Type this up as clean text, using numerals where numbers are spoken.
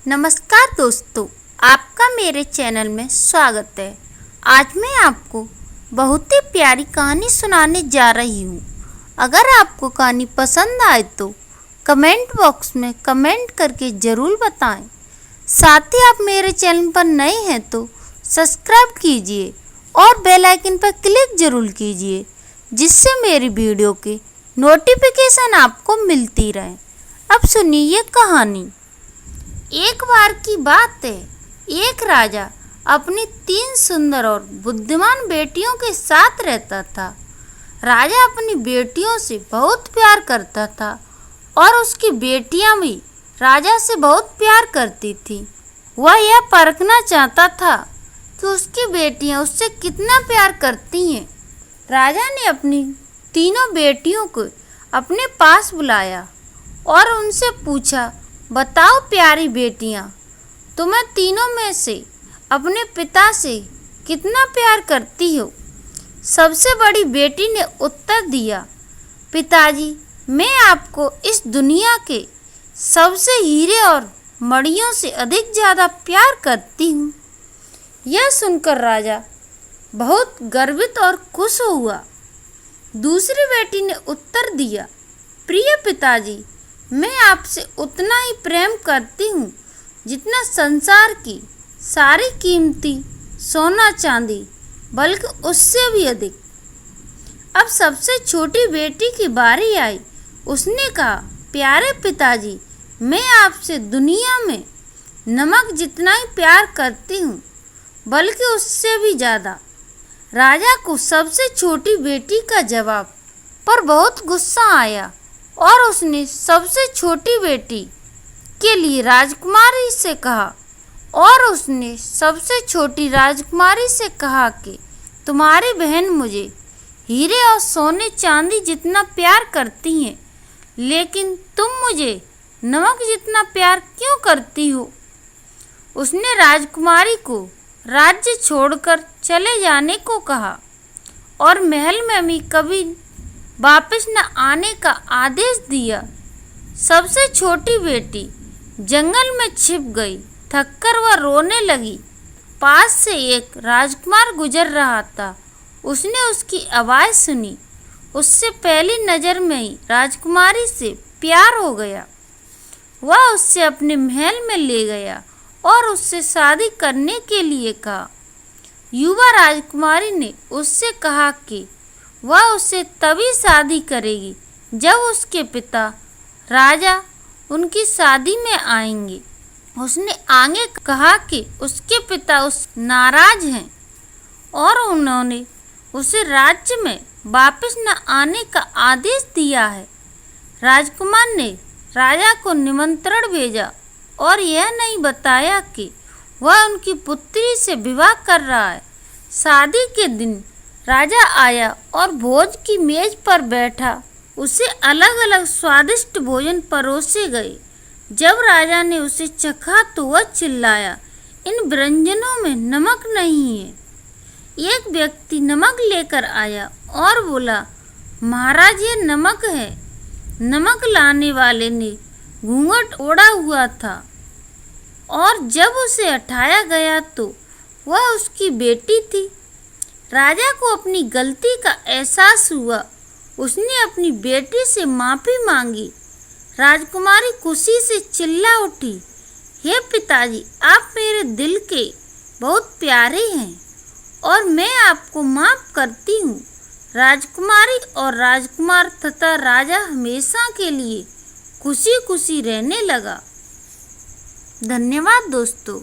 नमस्कार दोस्तों, आपका मेरे चैनल में स्वागत है। आज मैं आपको बहुत ही प्यारी कहानी सुनाने जा रही हूँ। अगर आपको कहानी पसंद आए तो कमेंट बॉक्स में कमेंट करके ज़रूर बताएं। साथ ही आप मेरे चैनल पर नए हैं तो सब्सक्राइब कीजिए और बेल आइकन पर क्लिक ज़रूर कीजिए, जिससे मेरी वीडियो की नोटिफिकेशन आपको मिलती रहे। अब सुनिए ये कहानी। एक बार की बात है, एक राजा अपनी 3 सुंदर और बुद्धिमान बेटियों के साथ रहता था। राजा अपनी बेटियों से बहुत प्यार करता था और उसकी बेटियां भी राजा से बहुत प्यार करती थी। वह यह परखना चाहता था कि उसकी बेटियां उससे कितना प्यार करती हैं। राजा ने अपनी तीनों बेटियों को अपने पास बुलाया और उनसे पूछा, बताओ प्यारी बेटियां, तुम्हें तीनों में से अपने पिता से कितना प्यार करती हो? सबसे बड़ी बेटी ने उत्तर दिया, पिताजी, मैं आपको इस दुनिया के सबसे हीरे और मणियों से अधिक ज़्यादा प्यार करती हूँ। यह सुनकर राजा बहुत गर्वित और खुश हुआ। दूसरी बेटी ने उत्तर दिया, प्रिय पिताजी, मैं आपसे उतना ही प्रेम करती हूँ जितना संसार की सारी कीमती सोना चांदी, बल्कि उससे भी अधिक। अब सबसे छोटी बेटी की बारी आई। उसने कहा, प्यारे पिताजी, मैं आपसे दुनिया में नमक जितना ही प्यार करती हूँ, बल्कि उससे भी ज़्यादा। राजा को सबसे छोटी बेटी का जवाब पर बहुत गुस्सा आया और उसने सबसे छोटी बेटी के लिए राजकुमारी से कहा कि तुम्हारी बहन मुझे हीरे और सोने चांदी जितना प्यार करती हैं, लेकिन तुम मुझे नमक जितना प्यार क्यों करती हो? उसने राजकुमारी को राज्य छोड़कर चले जाने को कहा और महल में भी कभी वापस न आने का आदेश दिया। सबसे छोटी बेटी जंगल में छिप गई। थककर वह रोने लगी। पास से एक राजकुमार गुजर रहा था। उसने उसकी आवाज़ सुनी। उससे पहली नज़र में ही राजकुमारी से प्यार हो गया। वह उससे अपने महल में ले गया और उससे शादी करने के लिए कहा। युवा राजकुमारी ने उससे कहा कि वह उससे तभी शादी करेगी जब उसके पिता राजा उनकी शादी में आएंगे। उसने आगे कहा कि उसके पिता नाराज हैं और उन्होंने उसे राज्य में वापस न आने का आदेश दिया है। राजकुमार ने राजा को निमंत्रण भेजा और यह नहीं बताया कि वह उनकी पुत्री से विवाह कर रहा है। शादी के दिन राजा आया और भोज की मेज पर बैठा। उसे अलग अलग स्वादिष्ट भोजन परोसे गए। जब राजा ने उसे चखा तो वह चिल्लाया, इन व्यंजनों में नमक नहीं है। एक व्यक्ति नमक लेकर आया और बोला, महाराज, ये नमक है। नमक लाने वाले ने घूंघट ओढ़ा हुआ था और जब उसे हटाया गया तो वह उसकी बेटी थी। राजा को अपनी गलती का एहसास हुआ। उसने अपनी बेटी से माफ़ी मांगी। राजकुमारी खुशी से चिल्ला उठी, हे पिताजी, आप मेरे दिल के बहुत प्यारे हैं और मैं आपको माफ़ करती हूँ। राजकुमारी और राजकुमार तथा राजा हमेशा के लिए खुशी खुशी रहने लगा। धन्यवाद दोस्तों।